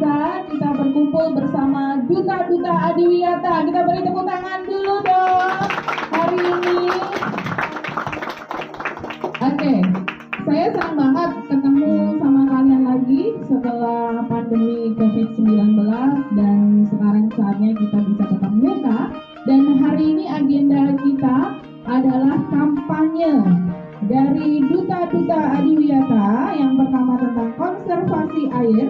biasa kita berkumpul bersama duta-duta Adiwiyata. Kita beri tepuk tangan dulu dong hari ini. Oke, saya senang banget ketemu sama kalian lagi setelah pandemi COVID-19 dan sekarang saatnya kita bisa tetap muka. Dan hari ini agenda kita adalah kampanye dari duta-duta Adiwiyata. Yang pertama tentang konservasi air,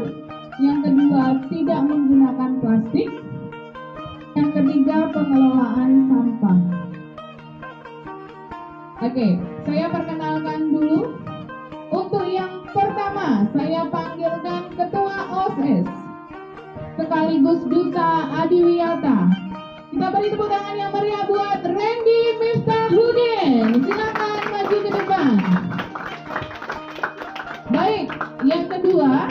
yang kedua tidak menggunakan plastik, yang ketiga pengelolaan sampah. Oke, saya perkenalkan dulu. Untuk yang pertama, saya panggilkan Ketua OSIS sekaligus Duta Adiwiyata. Kita beri tepuk tangan yang meriah buat Randy Miftahudin. Silakan maju ke depan. Baik, yang kedua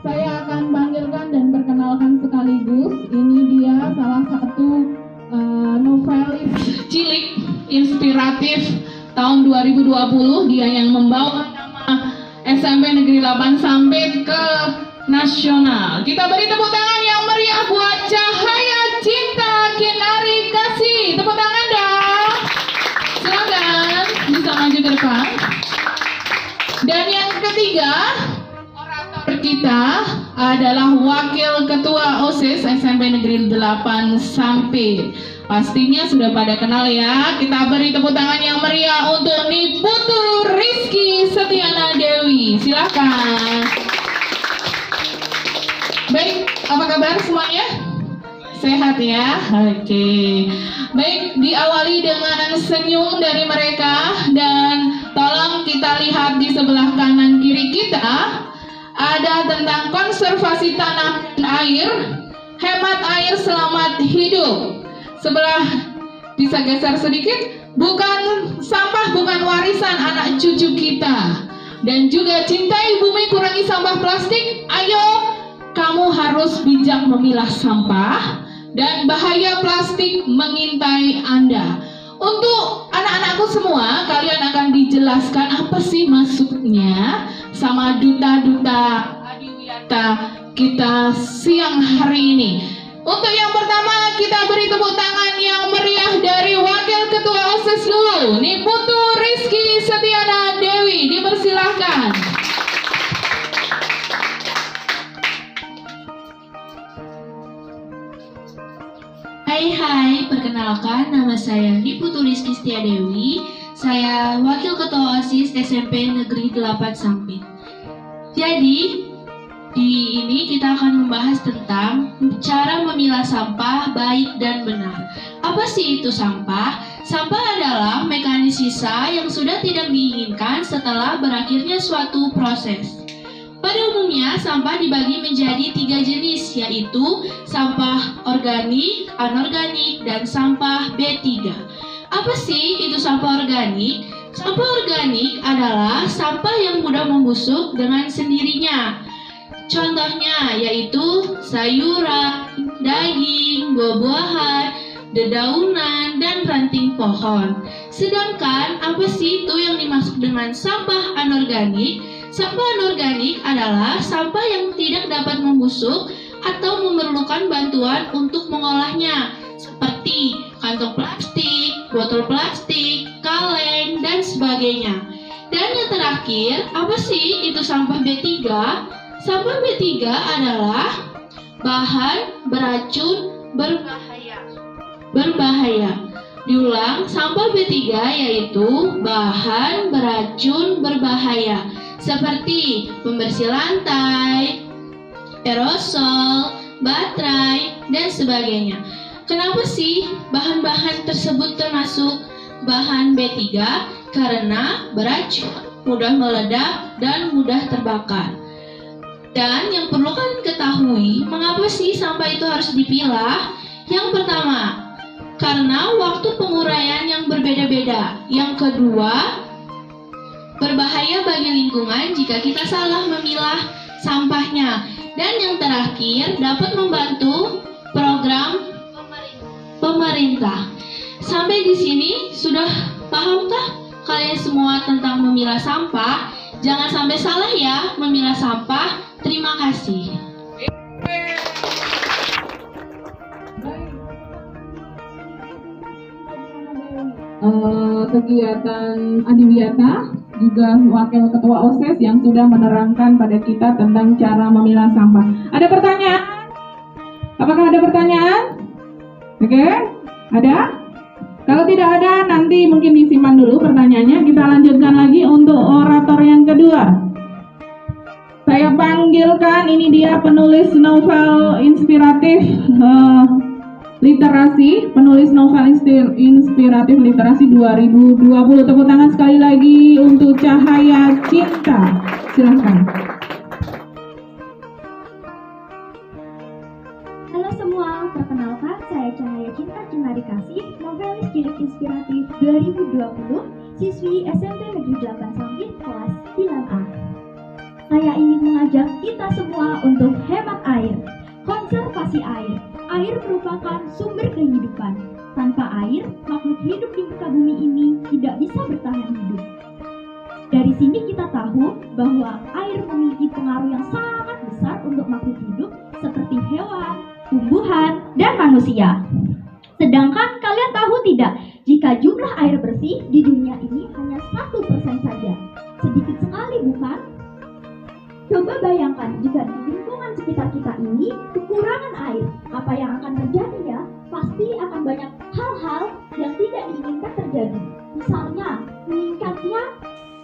saya akan panggilkan dan perkenalkan sekaligus. Ini dia salah satu novelis cilik inspiratif tahun 2020. Dia yang membawa nama SMP Negeri 8 sampai ke nasional. Kita beri tepuk tangan yang meriah buat Cahaya Cinta Kinari Kasih. Tepuk tangan dong. Silakan bisa maju ke depan. Dan yang ketiga, orator kita adalah Wakil Ketua OSIS SMP Negeri 8 sampai. Pastinya sudah pada kenal ya. Kita beri tepuk tangan yang meriah untuk Niputu Rizky Setiana Dewi. Silakan. Baik, apa kabar semuanya? Sehat ya? Oke. Baik, diawali dengan senyum dari mereka. Dan tolong kita lihat di sebelah kanan kiri kita. Ada tentang konservasi tanah dan air, hemat air, selamat hidup. Sebelah bisa geser sedikit. Bukan sampah, bukan warisan anak cucu kita. Dan juga cintai bumi, kurangi sampah plastik. Ayo, kamu harus bijak memilah sampah dan bahaya plastik mengintai Anda. Untuk anak-anakku semua, kalian akan dijelaskan apa sih maksudnya sama duta-duta Adiwiyata kita siang hari ini. Untuk yang pertama, kita beri tepuk tangan yang meriah dari Wakil Ketua OSIS dulu, Niputu Rizky Setiana Dewi. Dipersilahkan. Hai, perkenalkan nama saya Niputu Rizky Setiana Dewi. Saya Wakil Ketua OSIS SMP Negeri 8 Sampit. Jadi, di ini kita akan membahas tentang cara memilah sampah baik dan benar. Apa sih itu sampah? Sampah adalah mekanis sisa yang sudah tidak diinginkan setelah berakhirnya suatu proses. Pada umumnya, sampah dibagi menjadi 3 jenis, yaitu sampah organik, anorganik, dan sampah B3. Apa sih itu sampah organik? Sampah organik adalah sampah yang mudah membusuk dengan sendirinya. Contohnya yaitu sayuran, daging, buah-buahan, dedaunan, dan ranting pohon. Sedangkan apa sih itu yang dimaksud dengan sampah anorganik? Sampah anorganik adalah sampah yang tidak dapat membusuk atau memerlukan bantuan untuk mengolahnya, seperti kantong plastik, botol plastik, kaleng, dan sebagainya. Dan yang terakhir, apa sih itu sampah B3? Sampah B3 adalah bahan beracun berbahaya. Diulang, sampah B3 yaitu bahan beracun berbahaya, seperti pembersih lantai, aerosol, baterai, dan sebagainya. Kenapa sih bahan-bahan tersebut termasuk bahan B3? Karena beracun, mudah meledak, dan mudah terbakar. Dan yang perlu kalian ketahui, mengapa sih sampah itu harus dipilah? Yang pertama, karena waktu penguraian yang berbeda-beda. Yang kedua, berbahaya bagi lingkungan jika kita salah memilah sampahnya. Dan yang terakhir, dapat membantu program pemerintah. Sampai di sini sudah pahamkah kalian semua tentang memilah sampah? Jangan sampai salah ya memilah sampah. Terima kasih. kegiatan Adiwiyata, juga Wakil Ketua OSIS yang sudah menerangkan pada kita tentang cara memilah sampah. Ada pertanyaan? Apakah ada pertanyaan? Oke, ada? Kalau tidak ada, nanti mungkin disimpan dulu pertanyaannya. Kita lanjutkan lagi untuk orator yang kedua. Saya panggilkan, ini dia penulis novel inspiratif literasi, penulis novel inspiratif literasi 2020. Tepuk tangan sekali lagi untuk Cahaya Cinta. Silahkan. Halo semua, perkenalkan saya Cahaya Cinta Cemari Kasih, novelis cilik inspiratif 2020, siswi SMP Negeri 8 Sampit kelas 9A. Saya ingin mengajak kita semua untuk hemat air, konservasi air. Air merupakan sumber kehidupan. Tanpa air, makhluk hidup di muka bumi ini tidak bisa bertahan hidup. Dari sini kita tahu bahwa air memiliki pengaruh yang sangat besar untuk makhluk hidup seperti hewan, tumbuhan, dan manusia. Sedangkan kalian tahu tidak, jika jumlah air bersih di dunia ini hanya 1% saja. Sedikit sekali, bukan? Coba bayangkan jika di lingkungan sekitar kita ini kekurangan air, apa yang akan terjadi ya? Pasti akan banyak hal-hal yang tidak diinginkan terjadi. Misalnya, meningkatnya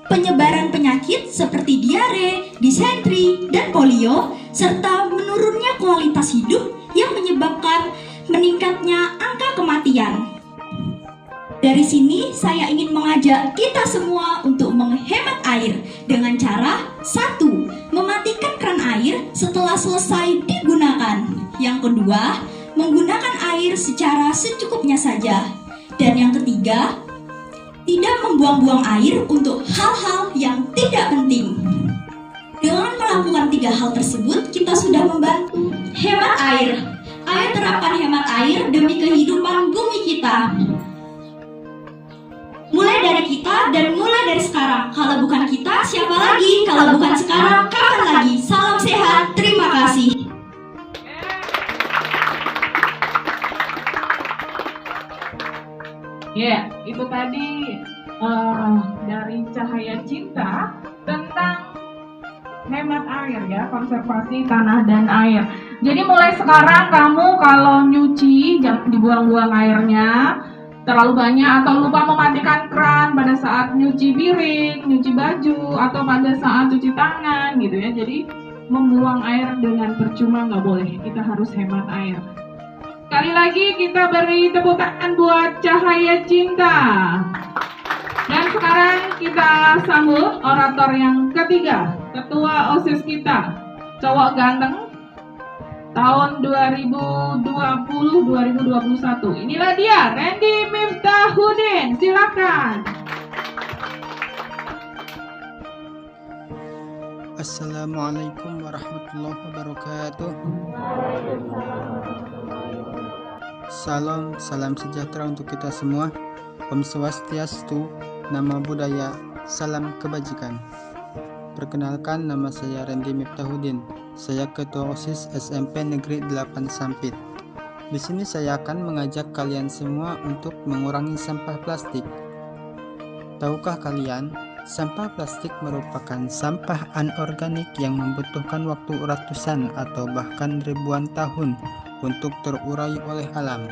penyebaran penyakit seperti diare, disentri, dan polio, serta menurunnya kualitas hidup yang menyebabkan meningkatnya angka kematian. Dari sini saya ingin mengajak kita semua untuk menghemat air dengan cara 1. Mematikan keran air setelah selesai digunakan. Yang kedua, menggunakan air secara secukupnya saja. Dan yang ketiga, tidak membuang-buang air untuk hal-hal yang tidak penting. Dengan melakukan 3 hal tersebut, kita sudah membantu hemat air. Ayo terapkan hemat air demi kehidupan bumi kita. Mulai dari kita dan mulai dari sekarang. Kalau bukan kita, siapa lagi? Kalau bukan sekarang, kapan lagi? Salam sehat, terima kasih. Ya, itu tadi dari Cahaya Cinta tentang hemat air ya, konservasi tanah dan air. Jadi mulai sekarang kamu kalau nyuci jangan dibuang-buang airnya terlalu banyak, atau lupa mematikan keran pada saat nyuci piring, nyuci baju, atau pada saat cuci tangan gitu ya. Jadi membuang air dengan percuma nggak boleh, kita harus hemat air. Sekali lagi kita beri tepuk tangan buat Cahaya Cinta. Dan sekarang kita sambut orator yang ketiga, ketua OSIS kita, cowok ganteng tahun 2020-2021. Inilah dia, Randy Miftahudin. Silakan. Assalamualaikum warahmatullahi wabarakatuh. Salam sejahtera untuk kita semua. Om Swastiastu, Namo Buddhaya, salam kebajikan. Perkenalkan, nama saya Randy Miftahudin. Saya Ketua OSIS SMP Negeri 8 Sampit. Di sini saya akan mengajak kalian semua untuk mengurangi sampah plastik. Tahukah kalian, sampah plastik merupakan sampah anorganik yang membutuhkan waktu ratusan atau bahkan ribuan tahun untuk terurai oleh alam.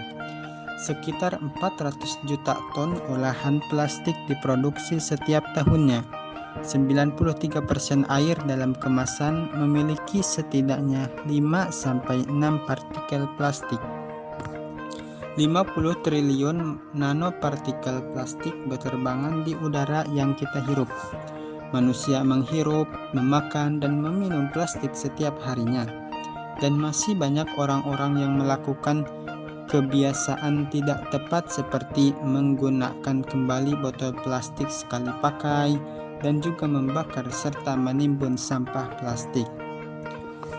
Sekitar 400 juta ton olahan plastik diproduksi setiap tahunnya. 93% air dalam kemasan memiliki setidaknya 5-6 partikel plastik. 50 triliun nanopartikel plastik berterbangan di udara yang kita hirup. Manusia menghirup, memakan, dan meminum plastik setiap harinya. Dan masih banyak orang-orang yang melakukan kebiasaan tidak tepat seperti menggunakan kembali botol plastik sekali pakai, dan juga membakar serta menimbun sampah plastik.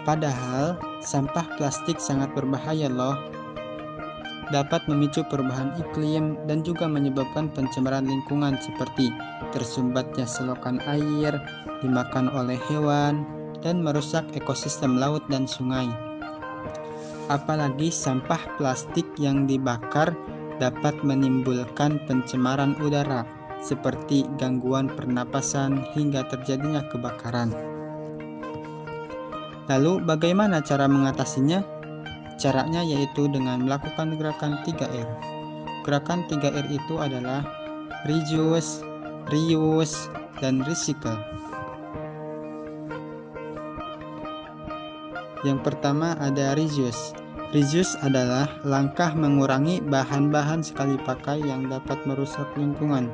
Padahal sampah plastik sangat berbahaya loh. Dapat memicu perubahan iklim dan juga menyebabkan pencemaran lingkungan seperti tersumbatnya selokan air, dimakan oleh hewan, dan merusak ekosistem laut dan sungai. Apalagi sampah plastik yang dibakar dapat menimbulkan pencemaran udara seperti gangguan pernapasan hingga terjadinya kebakaran. Lalu bagaimana cara mengatasinya? Caranya yaitu dengan melakukan gerakan 3R. Gerakan 3R itu adalah reduce, reuse, dan recycle. Yang pertama ada reduce. Reduce adalah langkah mengurangi bahan-bahan sekali pakai yang dapat merusak lingkungan.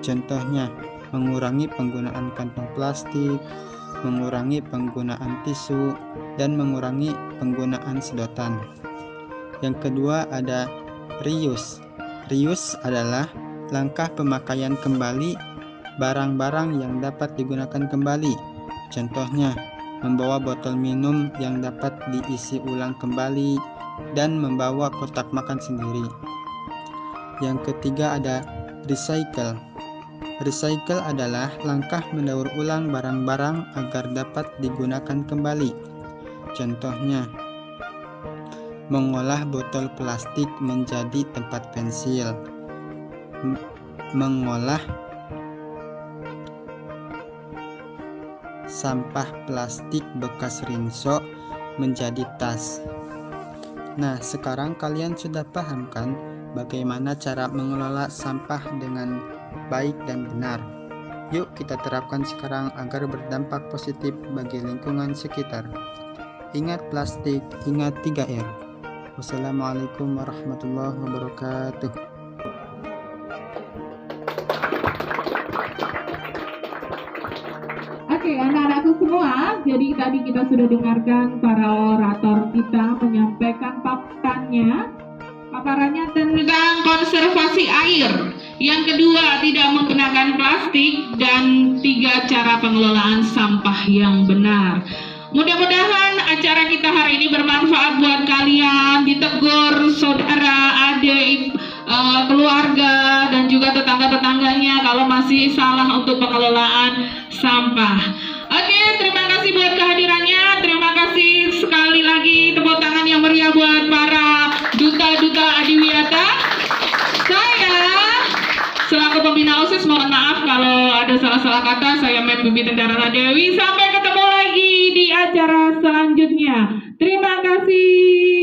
Contohnya, mengurangi penggunaan kantong plastik, mengurangi penggunaan tisu, dan mengurangi penggunaan sedotan. Yang kedua ada reuse. Reuse adalah langkah pemakaian kembali barang-barang yang dapat digunakan kembali. Contohnya, membawa botol minum yang dapat diisi ulang kembali dan membawa kotak makan sendiri. Yang ketiga ada recycle. Recycle adalah langkah mendaur ulang barang-barang agar dapat digunakan kembali. Contohnya, mengolah botol plastik menjadi tempat pensil, mengolah sampah plastik bekas rinso menjadi tas. Nah, sekarang kalian sudah paham kan bagaimana cara mengelola sampah dengan baik dan benar? Yuk kita terapkan sekarang agar berdampak positif bagi lingkungan sekitar. Ingat plastik, ingat 3R. Wassalamualaikum warahmatullahi wabarakatuh. Oke, anak-anakku semua, jadi tadi kita sudah dengarkan para orator kita menyampaikan paparannya tentang konservasi air. Yang kedua, tidak menggunakan plastik, dan 3 cara pengelolaan sampah yang benar. Mudah-mudahan acara kita hari ini bermanfaat buat kalian, ditegur saudara, adik, keluarga, dan juga tetangga-tetangganya kalau masih salah untuk pengelolaan sampah. Oke, terima kasih buat kehadirannya. Terima kasih sekali lagi, tepuk tangan yang meriah buat para duta-duta adiwiyata. Saya selaku pembina OSIS mohon maaf kalau ada salah-salah kata. Saya Mem Bibi Tentara Dewi. Sampai ketemu lagi di acara selanjutnya. Terima kasih.